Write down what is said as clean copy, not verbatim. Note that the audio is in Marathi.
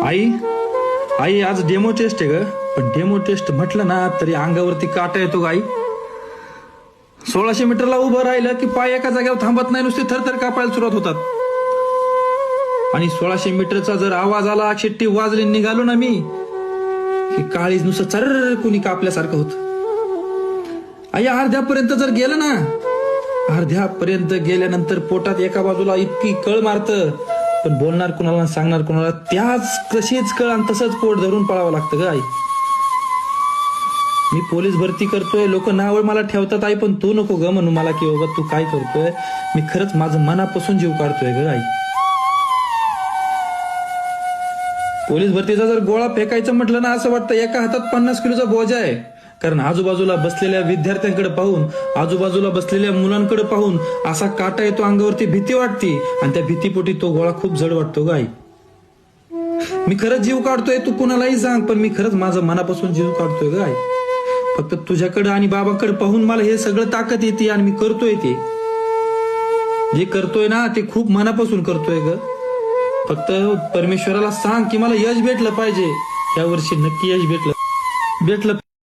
आई आई आज डेमो टेस्ट आहे ग. पण डेमो टेस्ट म्हटलं ना तरी अंगावरती काटा येतो ग आई. 1600 मीटरला उभं राहिलं की पाय एका जागेवर थांबत नाही, नुसते थरथर कापायला सुरुवात होतात. आणि 1600 मीटरचा जर आवाज आला, शिट्टी वाजली, निघालो ना मी की काळीज नुसतं चर्र कुणी कापल्यासारखं होत. आई अर्ध्यापर्यंत जर गेलं ना, अर्ध्यापर्यंत गेल्यानंतर पोटात एका बाजूला इतकी कळ मारतं, पण बोलणार कुणाला सांगणार कुणाला, त्याच कशीच कळ आणि तसंच पोट धरून पळावं लागतं ग आई. मी पोलीस भरती करतोय, लोक नाव मला ठेवतात आई, पण तू नको ग म्हणू मला की बाबा तू काय करतोय. मी खरंच माझं मनापासून जीव काढतोय ग आई. पोलीस भरतीचा जर गोळा फेकायचं म्हटलं ना, असं वाटतं एका हातात 50 किलोचा बोजा आहे. कारण आजूबाजूला बसलेल्या विद्यार्थ्यांकडे पाहून, आजूबाजूला बसलेल्या मुलांकडे पाहून असा काटा येतो अंगावरती, भीती वाटते. आणि त्या भीतीपोटी तो गोळा खूप जड वाटतो ग आई. मी खरंच जीव काढतोय, तू कुणालाही सांग, पण मी खरंच माझं मनापासून जीव काढतोय ग आई. फक्त तुझ्याकडे आणि बाबाकडे पाहून मला हे सगळं ताकद येते आणि मी करतोय ते. जे करतोय ना ते खूप मनापासून करतोय ग. फक्त परमेश्वराला सांग की मला यश भेटलं पाहिजे. या वर्षी नक्की यश भेटलं